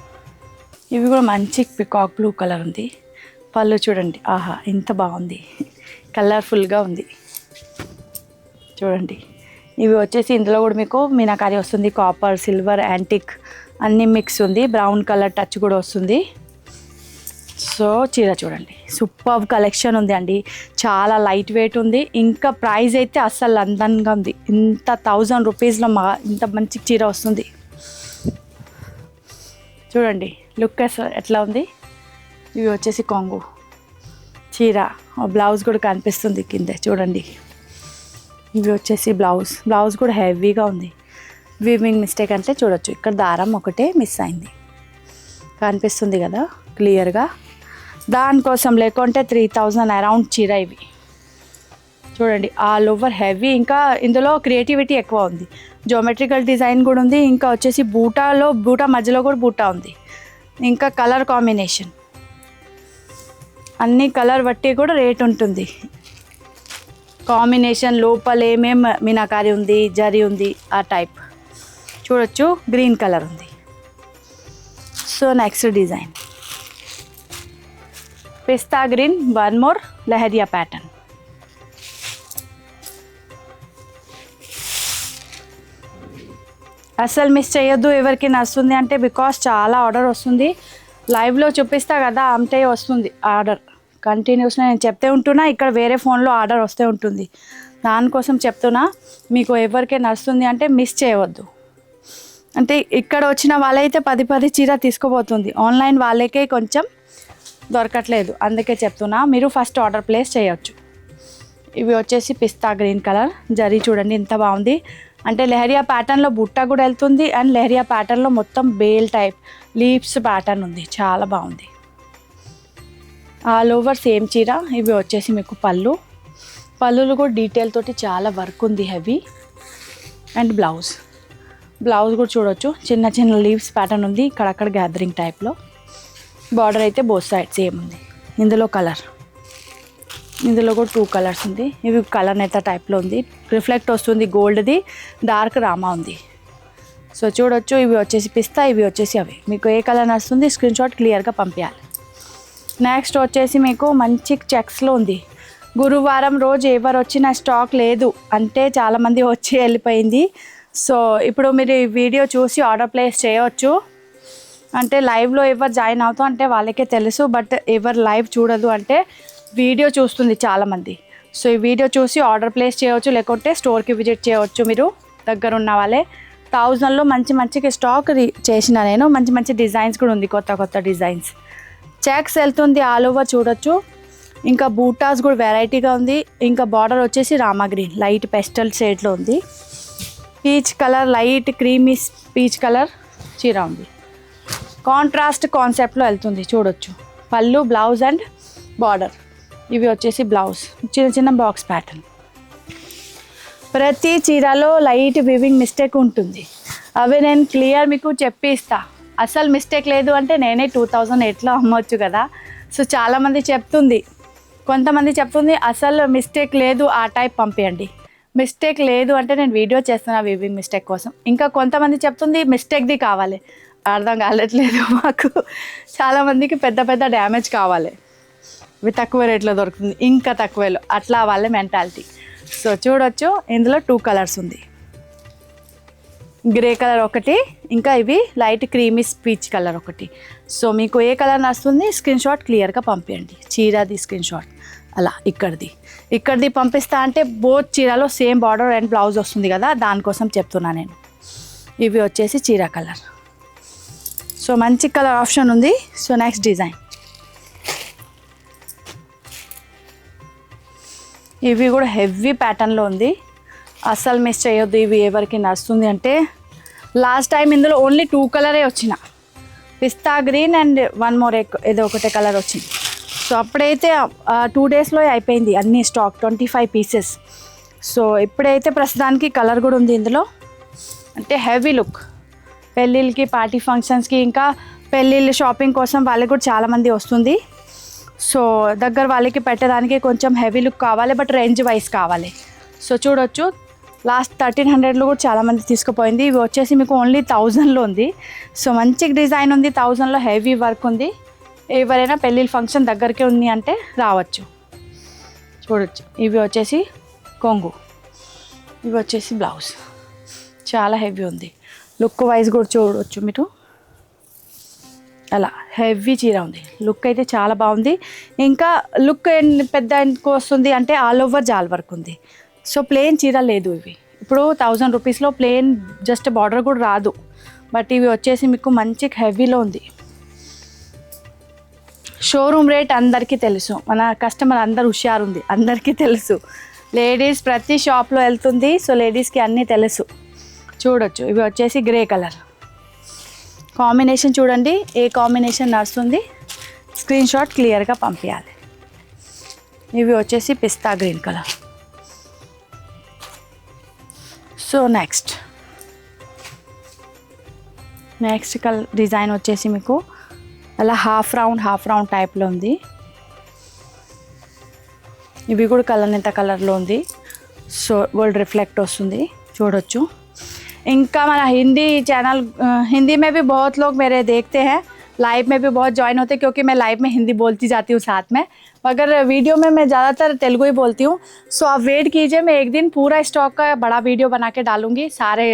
ఇవి కూడా మంచి పికాక్ బ్లూ కలర్ ఉంది. పళ్ళు చూడండి, ఆహా ఎంత బాగుంది, కలర్ఫుల్గా ఉంది చూడండి. ఇవి వచ్చేసి ఇందులో కూడా మీకు మీనాకారి వస్తుంది, కాపర్, సిల్వర్, యాంటిక్ అన్నీ మిక్స్ ఉంది. బ్రౌన్ కలర్ టచ్ కూడా వస్తుంది. సో చీర చూడండి, సూపర్ కలెక్షన్ ఉంది అండి, చాలా లైట్ వెయిట్ ఉంది. ఇంకా ప్రైస్ అయితే అస్సలు అందంగా ఉంది. ఇంత 1000 రూపీస్లో ఇంత మంచి చీర వస్తుంది చూడండి. లుక్ ఎట్లా ఉంది. ఇవి వచ్చేసి కొంగు చీర, బ్లౌజ్ కూడా కనిపిస్తుంది కింద చూడండి. ఇవి వచ్చేసి బ్లౌజ్ కూడా హెవీగా ఉంది. వీవింగ్ మిస్టేక్ అంటే చూడొచ్చు, ఇక్కడ దారం ఒకటే మిస్ అయింది, కనిపిస్తుంది కదా క్లియర్గా. దానికోసం లేకుంటే 3000 అరౌండ్ చీర. ఇవి చూడండి, ఆల్ ఓవర్ హెవీ. ఇంకా ఇందులో క్రియేటివిటీ ఎక్కువ ఉంది, జోమెట్రికల్ డిజైన్ కూడా ఉంది. ఇంకా వచ్చేసి బూటా మధ్యలో కూడా బూటా ఉంది. ఇంకా కలర్ కాంబినేషన్ అన్ని కలర్ బట్టి కూడా రేట్ ఉంటుంది. కాంబినేషన్ లోపల ఏమేం మీనాకారి ఉంది, జరీ ఉంది, ఆ టైప్ చూడొచ్చు. గ్రీన్ కలర్ ఉంది. So next design pista green, one more leheriya pattern. అసలు మిస్ చేయొద్దు ఎవరికి నచ్చుతుంది అంటే, బికాస్ చాలా ఆర్డర్ వస్తుంది. లైవ్లో చూపిస్తా కదా అంటే వస్తుంది ఆర్డర్ కంటిన్యూస్గా. నేను చెప్తే ఉంటున్నా, ఇక్కడ వేరే ఫోన్లో ఆర్డర్ వస్తే ఉంటుంది. దానికోసం చెప్తున్నా, మీకు ఎవరికే నచ్చుతుంది అంటే మిస్ చేయవద్దు. అంటే ఇక్కడ వచ్చిన వాళ్ళైతే 10 చీర తీసుకోబోతుంది, ఆన్లైన్ వాళ్ళకే కొంచెం దొరకట్లేదు, అందుకే చెప్తున్నా. మీరు ఫస్ట్ ఆర్డర్ ప్లేస్ చేయొచ్చు. ఇవి వచ్చేసి పిస్తా గ్రీన్ కలర్, జరీ చూడండి ఎంత బాగుంది. అంటే లెహరియా ప్యాటర్న్లో బుట్ట కూడా వెళ్తుంది, అండ్ లెహరియా ప్యాటర్న్లో మొత్తం బేల్ టైప్ లీవ్స్ ప్యాటర్న్ ఉంది, చాలా బాగుంది. ఆల్ ఓవర్ సేమ్ చీర. ఇవి వచ్చేసి మీకు పళ్ళులు కూడా డీటెయిల్ తోటి చాలా వర్క్ ఉంది, హెవీ. అండ్ బ్లౌజ్ కూడా చూడొచ్చు, చిన్న లీవ్స్ ప్యాటర్న్ ఉంది, ఇక్కడక్కడ గ్యాదరింగ్ టైప్లో. బార్డర్ అయితే బోత్ సైడ్ సేమ్ ఉంది. ఇందులో కూడా 2 కలర్స్ ఉంది. ఇవి కలర్ నేత టైప్లో ఉంది, రిఫ్లెక్ట్ వస్తుంది, గోల్డ్ది, డార్క్ రామా ఉంది. సో చూడొచ్చు, ఇవి వచ్చేసి పిస్తా, ఇవి వచ్చేసి అవి. మీకు ఏ కలర్ నచ్చుతుంది స్క్రీన్ షాట్ క్లియర్గా పంపించాలి. నెక్స్ట్ వచ్చేసి మీకు మంచి చెక్స్లో ఉంది. గురువారం రోజు ఎవరు వచ్చిన స్టాక్ లేదు అంటే చాలామంది వచ్చి వెళ్ళిపోయింది. సో ఇప్పుడు మీరు ఈ వీడియో చూసి ఆర్డర్ ప్లేస్ చేయవచ్చు. అంటే లైవ్లో ఎవరు జాయిన్ అవుతాం అంటే వాళ్ళకే తెలుసు, బట్ ఎవరు లైవ్ చూడదు అంటే వీడియో చూస్తుంది చాలామంది. సో ఈ వీడియో చూసి ఆర్డర్ ప్లేస్ చేయవచ్చు, లేకుంటే స్టోర్కి విజిట్ చేయవచ్చు. మీరు దగ్గర ఉన్న వాళ్ళే 1000లో మంచి స్టాక్ చేసిన నేను. మంచి డిజైన్స్ కూడా ఉంది, కొత్త డిజైన్స్. చెక్స్ వెళ్తుంది ఆల్ ఓవర్ చూడొచ్చు. ఇంకా బూటాస్ కూడా వెరైటీగా ఉంది. ఇంకా బార్డర్ వచ్చేసి రామా గ్రీన్ లైట్ పెస్టల్ షేడ్లో ఉంది. Peach colour, light creamy peach colour చీర ఉంది. కాంట్రాస్ట్ కాన్సెప్ట్లో వెళ్తుంది చూడొచ్చు. పళ్ళు, బ్లౌజ్ అండ్ బార్డర్. ఇవి వచ్చేసి బ్లౌజ్, చిన్న బాక్స్ ప్యాటర్న్. ప్రతి చీరలో లైట్ వివింగ్ మిస్టేక్ ఉంటుంది, అవి నేను క్లియర్ మీకు చెప్పిస్తా. అసలు మిస్టేక్ లేదు అంటే నేనే 2008లో అమ్మొచ్చు కదా. సో చాలామంది కొంతమంది చెప్తుంది అసలు మిస్టేక్ లేదు, ఆ టైప్ పంపించండి. మిస్టేక్ లేదు అంటే నేను వీడియో చేస్తున్నా వివింగ్ మిస్టేక్ కోసం. ఇంకా కొంతమంది చెప్తుంది మిస్టేక్ది కావాలి, అర్థం కావట్లేదు మాకు. చాలామందికి పెద్ద డ్యామేజ్ కావాలి, ఇవి తక్కువ రేట్లో దొరుకుతుంది, ఇంకా తక్కువలో, అట్లా వాళ్ళ మెంటాలిటీ. సో చూడొచ్చు, ఇందులో 2 కలర్స్ ఉంది. గ్రే కలర్ ఒకటి, ఇంకా ఇవి లైట్ క్రీమీ పీచ్ కలర్ ఒకటి. సో మీకు ఏ కలర్ నచ్చుతుంది స్క్రీన్ షాట్ క్లియర్గా పంపించండి. చీరది స్క్రీన్ షాట్ అలా ఇక్కడిది పంపిస్తా అంటే బోత్ చీరలో సేమ్ బార్డర్ అండ్ బ్లౌజ్ వస్తుంది కదా, దానికోసం చెప్తున్నా నేను. ఇవి వచ్చేసి చీర కలర్. సో మంచి కలర్ ఆప్షన్ ఉంది. సో నెక్స్ట్ డిజైన్, ఇవి కూడా హెవీ ప్యాటర్న్లో ఉంది, అస్సలు మిస్ చేయొద్దు. ఇవి ఎవరికి నచ్చుతుంది అంటే, లాస్ట్ టైం ఇందులో ఓన్లీ 2 కలరే వచ్చిన, పిస్తా గ్రీన్ అండ్ వన్ మోర్ ఏదో ఒకటే కలర్ వచ్చింది. సో అప్పుడైతే 2 డేస్లో అయిపోయింది అన్ని స్టాక్, 25 పీసెస్. సో ఇప్పుడైతే ప్రస్తుతానికి కలర్ కూడా ఉంది ఇందులో. అంటే హెవీ లుక్, పెళ్ళిళ్ళకి, పార్టీ ఫంక్షన్స్కి, ఇంకా పెళ్ళిళ్ళు షాపింగ్ కోసం వాళ్ళకి కూడా చాలామంది వస్తుంది. సో దగ్గర వాళ్ళకి పెట్టడానికి కొంచెం హెవీ లుక్ కావాలి, బట్ రేంజ్ వైజ్ కావాలి. సో చూడొచ్చు, లాస్ట్ 1300లో కూడా చాలామంది తీసుకుపోయింది. ఇవి వచ్చేసి మీకు ఓన్లీ 1000లో ఉంది. సో మంచి డిజైన్ ఉంది, 1000లో హెవీ వర్క్ ఉంది. ఎవరైనా పెళ్ళిళ్ళ ఫంక్షన్ దగ్గరికి ఉంది అంటే రావచ్చు. చూడొచ్చు, ఇవి వచ్చేసి కొంగు, ఇవి వచ్చేసి బ్లౌజ్. చాలా హెవీ ఉంది, లుక్ వైజ్ కూడా చూడవచ్చు మీరు. అలా హెవీ చీర ఉంది, లుక్ అయితే చాలా బాగుంది. ఇంకా లుక్ పెద్ద ఎందుకు వస్తుంది అంటే ఆల్ ఓవర్ జాల్ వర్క్ ఉంది. సో ప్లెయిన్ చీర లేదు ఇవి. ఇప్పుడు 1000 రూపీస్లో ప్లెయిన్ జస్ట్ బార్డర్ కూడా రాదు, బట్ ఇవి వచ్చేసి మీకు మంచి హెవీలో ఉంది. షోరూమ్ రేట్ అందరికీ తెలుసు, మన కస్టమర్ అందరు హుషారు ఉంది, అందరికీ తెలుసు. లేడీస్ ప్రతి షాప్లో వెళ్తుంది, సో లేడీస్కి అన్నీ తెలుసు. చూడొచ్చు, ఇవి వచ్చేసి గ్రే కలర్ కాంబినేషన్. చూడండి ఏ కాంబినేషన్ నడుస్తుంది, స్క్రీన్ షాట్ క్లియర్గా పంపించాలి. ఇవి వచ్చేసి pista green colour. So next colour design వచ్చేసి మీకు అలా హాఫ్ రౌండ్ టైప్లో ఉంది. ఇవి కూడా కలర్ ఎంత కలర్లో ఉంది. సో గోల్డ్ రిఫ్లెక్ట్ వస్తుంది, చూడొచ్చు. इनका हमारा हिंदी चैनल, हिंदी में भी बहुत लोग मेरे देखते हैं, लाइव में भी बहुत ज्वाइन होते हैं, क्योंकि मैं लाइव में हिंदी बोलती जाती हूँ साथ में, मगर वीडियो में मैं ज़्यादातर तेलुगु ही बोलती हूँ. सो आप वेट कीजिए, मैं एक दिन पूरा स्टॉक का बड़ा वीडियो बना के डालूंगी, सारे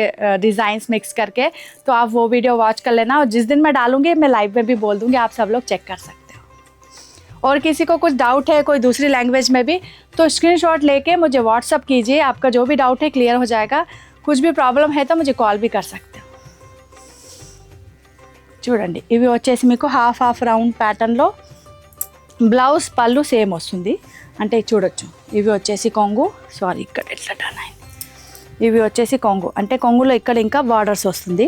डिज़ाइंस मिक्स करके. तो आप वो वीडियो वॉच कर लेना, और जिस दिन मैं डालूंगी मैं लाइव में भी बोल दूँगी, आप सब लोग चेक कर सकते हो. और किसी को कुछ डाउट है कोई दूसरी लैंग्वेज में भी, तो स्क्रीनशॉट लेके मुझे व्हाट्सअप कीजिए, आपका जो भी डाउट है क्लियर हो जाएगा. कुछ भी प्रॉब्लम है तो मुझे कॉल भी कर सकते हो. చూడండి, ఇవి వచ్చేసి మీకు హాఫ్ రౌండ్ ప్యాటర్న్లో బ్లౌజ్, పళ్ళు సేమ్ వస్తుంది. అంటే చూడొచ్చు, ఇవి వచ్చేసి కొంగు, సారీ ఇక్కడ ఎట్లా టర్న్ అయింది. ఇవి వచ్చేసి కొంగు, అంటే కొంగులో ఇక్కడ ఇంకా బార్డర్స్ వస్తుంది,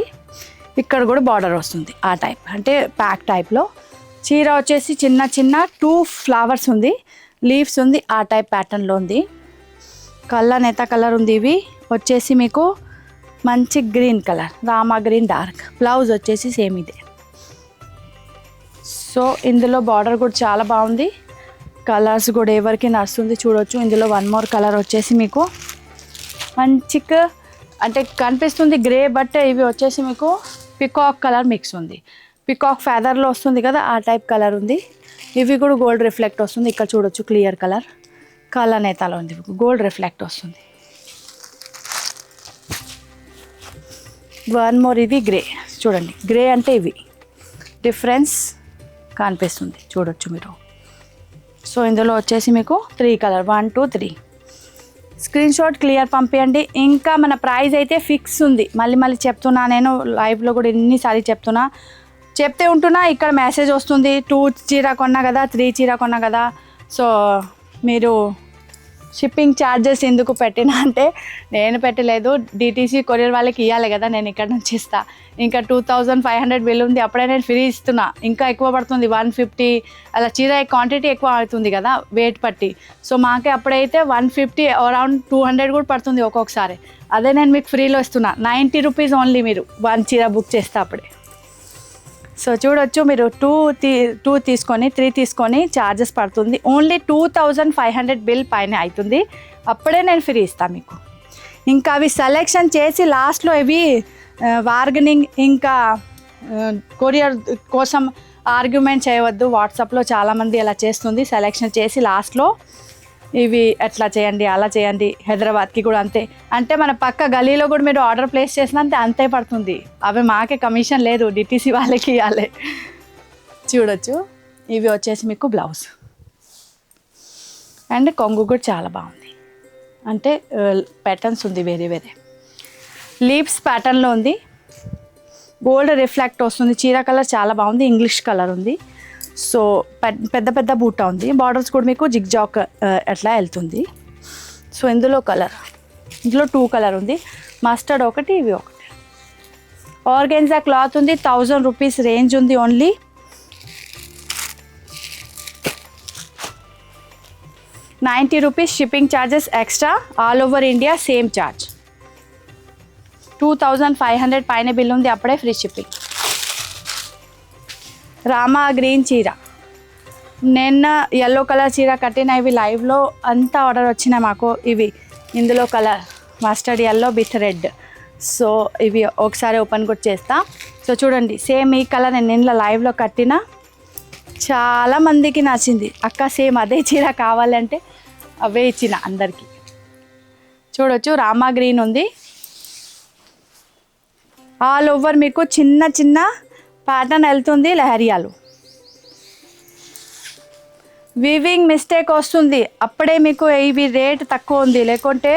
ఇక్కడ కూడా బార్డర్ వస్తుంది. ఆ టైప్ అంటే ప్యాక్ టైప్లో. చీర వచ్చేసి చిన్న 2 ఫ్లవర్స్ ఉంది, లీవ్స్ ఉంది, ఆ టైప్ ప్యాటర్న్లో ఉంది. కలర్ నేత కలర్ ఉంది. ఇవి వచ్చేసి మీకు మంచి green colour, Rama green dark. Blouse వచ్చేసి సేమ్ ఇదే. సో ఇందులో బార్డర్ కూడా చాలా బాగుంది, కలర్స్ కూడా ఎవరికి నడుస్తుంది. చూడొచ్చు, ఇందులో వన్ మోర్ కలర్ వచ్చేసి మీకు మంచిగా అంటే కనిపిస్తుంది గ్రే, బట్ ఇవి వచ్చేసి మీకు పికాక్ కలర్ మిక్స్ ఉంది. పికాక్ ఫెదర్లో వస్తుంది కదా, ఆ టైప్ కలర్ ఉంది. ఇవి కూడా గోల్డ్ రిఫ్లెక్ట్ వస్తుంది. ఇక్కడ చూడొచ్చు క్లియర్ కలర్, కలర్ నేతాలో ఉంది, గోల్డ్ రిఫ్లెక్ట్ వస్తుంది. వన్ మోర్, ఇది గ్రే. చూడండి, గ్రే అంటే ఇవి డిఫరెన్స్ కనిపిస్తుంది, చూడొచ్చు మీరు. సో ఇందులో వచ్చేసి మీకు 3 కలర్, 1 2 3. స్క్రీన్ షాట్ క్లియర్ పంపించండి. ఇంకా మన ప్రైస్ అయితే ఫిక్స్ ఉంది, మళ్ళీ చెప్తున్నా, నేను లైవ్లో కూడా ఎన్నిసార్లు చెప్తే ఉంటున్నా. ఇక్కడ మెసేజ్ వస్తుంది, 2 చీర కొన్నా కదా, 3 చీర కొన్నా కదా. సో మీరు షిప్పింగ్ ఛార్జెస్ ఎందుకు పెట్టినా అంటే, నేను పెట్టలేదు, డిటీసీ కొరియర్ వాళ్ళకి ఇవ్వాలి కదా, నేను ఇక్కడ నుంచి ఇస్తా. ఇంకా 2500 బిల్ ఉంది, అప్పుడే నేను ఫ్రీ ఇస్తున్నా. ఇంకా ఎక్కువ పడుతుంది, 150 అలా. చీర క్వాంటిటీ ఎక్కువ అవుతుంది కదా వెయిట్ పట్టి. సో మాకే అప్పుడైతే 150 అరౌండ్ 200 కూడా పడుతుంది ఒక్కొక్కసారి. అదే నేను మీకు ఫ్రీలో ఇస్తున్నా, 90 రూపీస్ ఓన్లీ. మీరు 1 చీర బుక్ చేస్తే అప్పుడే. సో చూడొచ్చు, మీరు 2 తీసుకొని 3 తీసుకొని ఛార్జెస్ పడుతుంది. ఓన్లీ 2500 బిల్ పైన అవుతుంది, అప్పుడే నేను ఫ్రీ ఇస్తాను మీకు. ఇంకా అవి సెలెక్షన్ చేసి లాస్ట్లో ఇవి బార్గెనింగ్, ఇంకా కొరియర్ కోసం ఆర్గ్యుమెంట్ చేయవద్దు. వాట్సాప్లో చాలామంది అలా చేస్తుంది, సెలెక్షన్ చేసి లాస్ట్లో ఇవి ఎట్లా చేయండి, అలా చేయండి. హైదరాబాద్కి కూడా అంతే. అంటే మన పక్క గలీలో కూడా మీరు ఆర్డర్ ప్లేస్ చేసినంతే అంతే పడుతుంది. అవి మాకే కమిషన్ లేదు, డిటీసీ వాళ్ళకి ఇవ్వాలి. చూడొచ్చు, ఇవి వచ్చేసి మీకు బ్లౌజ్ అండ్ కొంగు కూడా చాలా బాగుంది. అంటే ప్యాటర్న్స్ ఉంది, వేరే లీవ్స్ ప్యాటర్న్లో ఉంది, గోల్డ్ రిఫ్లెక్ట్ వస్తుంది. చీర కలర్ చాలా బాగుంది, ఇంగ్లీష్ కలర్ ఉంది. సో పెద్ద బూటా ఉంది, బార్డర్స్ కూడా మీకు జిగ్జాక్ అట్లా వెళ్తుంది. సో ఇందులో 2 కలర్ ఉంది, మస్టర్డ్ ఒకటి, ఇవి ఒకటి. ఆర్గెన్జా క్లాత్ ఉంది, 1000 రూపీస్ రేంజ్ ఉంది only. ₹90 shipping charges extra, all over India same charge. 2500 పైన బిల్ ఉంది, అప్పుడే ఫ్రీ షిప్పింగ్. రామా గ్రీన్ చీర, నిన్న ఎల్లో కలర్ చీర కట్టిన ఇవి లైవ్లో అంతా ఆర్డర్ వచ్చినాయి మాకు. ఇవి ఇందులో colour mustard yellow with red. So ఇవి ఒకసారి ఓపెన్ కూడా చేస్తా. సో చూడండి, సేమ్ ఈ కలర్ నేను నిన్న లైవ్లో కట్టిన, చాలా మందికి నచ్చింది. అక్క సేమ్ అదే చీర కావాలంటే అవే ఇచ్చిన అందరికీ. చూడొచ్చు, రామా గ్రీన్ ఉంది. ఆల్ ఓవర్ మీకు చిన్న చిన్న ప్యాటర్న్ వెళ్తుంది, లహరియాలు. వీవింగ్ మిస్టేక్ వస్తుంది, అప్పుడే మీకు ఇవి రేట్ తక్కువ ఉంది, లేకుంటే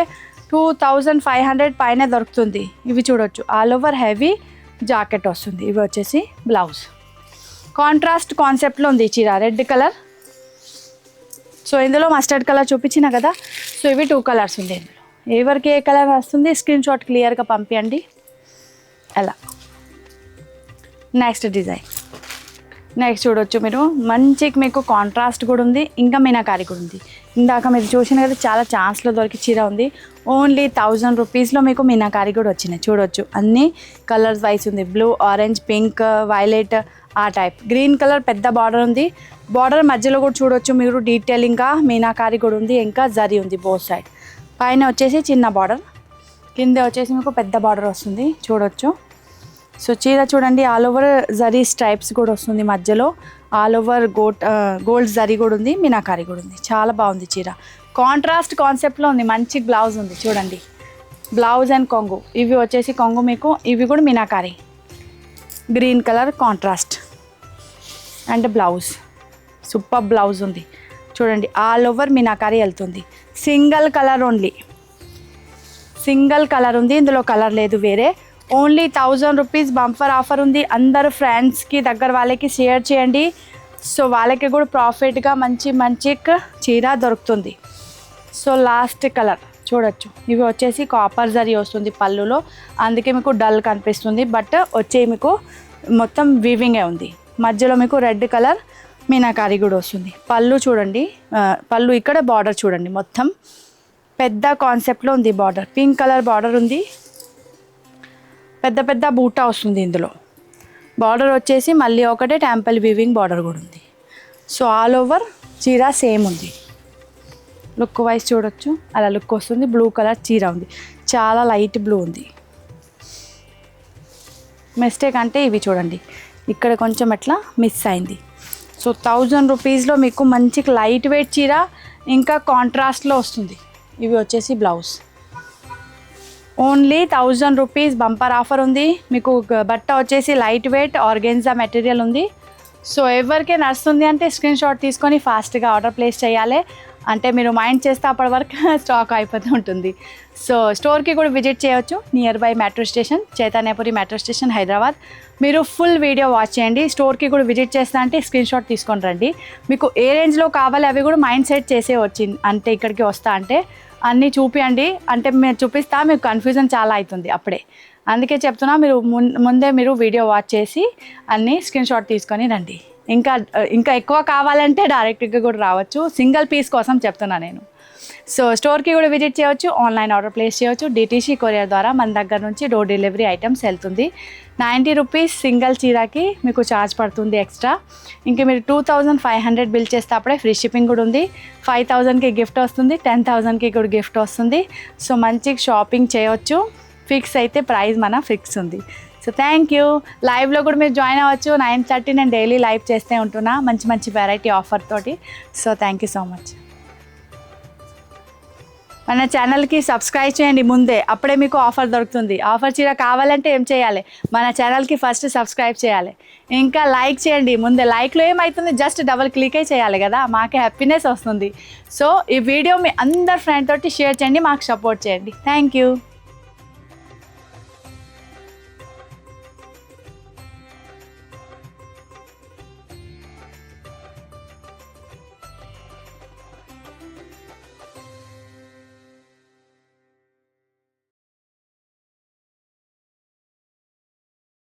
2500 పైన దొరుకుతుంది. ఇవి చూడొచ్చు, ఆల్ ఓవర్ హెవీ జాకెట్ వస్తుంది. ఇవి వచ్చేసి బ్లౌజ్. కాంట్రాస్ట్ కాన్సెప్ట్లో ఉంది ఈ చీర, రెడ్ కలర్. సో ఇందులో మస్టర్డ్ కలర్ చూపించిన కదా, సో ఇవి 2 కలర్స్ ఉంది ఇందులో. ఎవరికి ఏ కలర్ వస్తుంది స్క్రీన్ షాట్ క్లియర్గా పంపించండి. అలా నెక్స్ట్ డిజైన్. నెక్స్ట్ చూడొచ్చు మీరు, మంచికి మీకు కాంట్రాస్ట్ కూడా ఉంది, ఇంకా మీనాకారి కూడా ఉంది. ఇందాక మీరు చూసిన కదా, చాలా ఛాన్స్లో దొరికి చీర ఉంది. ఓన్లీ 1000 రూపీస్లో మీకు మీనాకారి కూడా వచ్చినాయి. చూడొచ్చు, అన్ని కలర్స్ వైస్ ఉంది, బ్లూ, ఆరెంజ్, పింక్, వైలెట్ ఆ టైప్. గ్రీన్ కలర్ పెద్ద బార్డర్ ఉంది, బార్డర్ మధ్యలో కూడా చూడొచ్చు మీరు డీటెయిలింగ్గా మీనాకారి కూడా ఉంది, ఇంకా జరీ ఉంది బోత్ సైడ్. పైన వచ్చేసి చిన్న బార్డర్, కింద వచ్చేసి మీకు పెద్ద బార్డర్ వస్తుంది. చూడొచ్చు, సో చీర చూడండి, ఆల్ ఓవర్ జరీ స్ట్రైప్స్ కూడా వస్తుంది, మధ్యలో ఆల్ ఓవర్ గోల్డ్ జరీ కూడా ఉంది, మీనాకారి కూడా ఉంది. చాలా బాగుంది చీర, కాంట్రాస్ట్ కాన్సెప్ట్లో ఉంది. మంచి బ్లౌజ్ ఉంది చూడండి, బ్లౌజ్ అండ్ కొంగు. ఇవి వచ్చేసి కొంగు మీకు, ఇవి కూడా meenakari, green colour contrast and blouse. Super blouse ఉంది చూడండి, ఆల్ ఓవర్ మీనాకారి వెళ్తుంది. Single colour only, single colour ఉంది, ఇందులో కలర్ లేదు వేరే. ఓన్లీ 1000 రూపీస్ బంపర్ ఆఫర్ ఉంది. అందరూ ఫ్రెండ్స్కి దగ్గర వాళ్ళకి షేర్ చేయండి, సో వాళ్ళకి కూడా ప్రాఫిట్గా మంచి చీర దొరుకుతుంది. సో లాస్ట్ కలర్ చూడొచ్చు, ఇవి వచ్చేసి కాపర్ జరీ వస్తుంది పళ్ళులో, అందుకే మీకు డల్ కనిపిస్తుంది, బట్ వచ్చే మీకు మొత్తం వీవింగే ఉంది. మధ్యలో మీకు రెడ్ కలర్ మీనాకారి కూడా వస్తుంది. పళ్ళు చూడండి, పళ్ళు ఇక్కడ బార్డర్ చూడండి, మొత్తం పెద్ద కాన్సెప్ట్లో ఉంది బార్డర్. పింక్ కలర్ బార్డర్ ఉంది, పెద్ద బూటా వస్తుంది ఇందులో. బార్డర్ వచ్చేసి మళ్ళీ ఒకటే టెంపుల్ వీవింగ్ బార్డర్ కూడా ఉంది. సో ఆల్ ఓవర్ చీర సేమ్ ఉంది, లుక్ వైజ్ చూడొచ్చు, అలా లుక్ వస్తుంది. బ్లూ కలర్ చీర ఉంది, చాలా లైట్ బ్లూ ఉంది. మిస్టేక్ అంటే ఇవి చూడండి, ఇక్కడ కొంచెం ఎట్లా మిస్ అయింది. సో 1000 రూపీస్లో మీకు మంచి లైట్ వెయిట్ చీర, ఇంకా కాంట్రాస్ట్లో వస్తుంది. ఇవి వచ్చేసి blouse. Only 1000 rupees bumper offer ఉంది మీకు. బట్ట వచ్చేసి లైట్ వెయిట్ ఆర్గెన్జా మెటీరియల్ ఉంది. సో ఎవరికే నడుస్తుంది అంటే స్క్రీన్ షాట్ తీసుకొని ఫాస్ట్గా ఆర్డర్ ప్లేస్ చేయాలి, అంటే మీరు మైండ్ చేస్తే అప్పటి వరకు స్టాక్ అయిపోతూ ఉంటుంది. సో స్టోర్కి కూడా విజిట్ చేయవచ్చు, near by metro station, Chaitanyapuri metro station, Hyderabad. మీరు ఫుల్ వీడియో వాచ్ చేయండి. స్టోర్కి కూడా విజిట్ చేస్తా అంటే స్క్రీన్ షాట్ తీసుకొని రండి. మీకు ఏ రేంజ్లో కావాలి అవి కూడా మైండ్ సెట్ చేసే వచ్చింది, అంటే ఇక్కడికి వస్తా అంటే అన్నీ చూపియండి, అంటే మీరు చూపిస్తా మీకు కన్ఫ్యూజన్ చాలా అవుతుంది అప్పుడే. అందుకే చెప్తున్నా, మీరు ముందే మీరు వీడియో వాచ్ చేసి అన్నీ స్క్రీన్ షాట్ తీసుకొని రండి. ఇంకా ఎక్కువ కావాలంటే డైరెక్ట్గా కూడా రావచ్చు, సింగిల్ పీస్ కోసం చెప్తున్నా నేను. సో స్టోర్కి కూడా విజిట్ చేయవచ్చు, ఆన్లైన్ ఆర్డర్ ప్లేస్ చేయవచ్చు. డిటీసీ కొరియర్ ద్వారా మన దగ్గర నుంచి డోర్ డెలివరీ ఐటమ్స్ వెళ్తుంది. 90 రూపీస్ సింగిల్ చీరకి మీకు ఛార్జ్ పడుతుంది ఎక్స్ట్రా. ఇంకా మీరు 2500 బిల్ చేస్తే అప్పుడే ఫ్రీ షిప్పింగ్ కూడా ఉంది. 5000కి గిఫ్ట్ వస్తుంది, 10,000కి కూడా గిఫ్ట్ వస్తుంది. సో మంచి షాపింగ్ చేయవచ్చు. ఫిక్స్ అయితే ప్రైస్ మన ఫిక్స్ ఉంది. So thank you. లైవ్లో కూడా మీరు జాయిన్ అవ్వచ్చు. 9:30 నేను డైలీ లైవ్ చేస్తూ ఉంటున్నా మంచి వెరైటీ ఆఫర్ తోటి. So thank you so much. మన ఛానల్కి సబ్స్క్రైబ్ చేయండి ముందే, అప్పుడే మీకు ఆఫర్ దొరుకుతుంది. ఆఫర్ చీర కావాలంటే ఏం చేయాలి, మన ఛానల్కి ఫస్ట్ సబ్స్క్రైబ్ చేయాలి, ఇంకా లైక్ చేయండి. ముందే లైక్లో ఏమవుతుంది, జస్ట్ డబుల్ క్లికే చేయాలి కదా, మాకే హ్యాపీనెస్ వస్తుంది. సో ఈ వీడియో మీ అందరు ఫ్రెండ్ తోటి షేర్ చేయండి, మాకు సపోర్ట్ చేయండి. Thank you.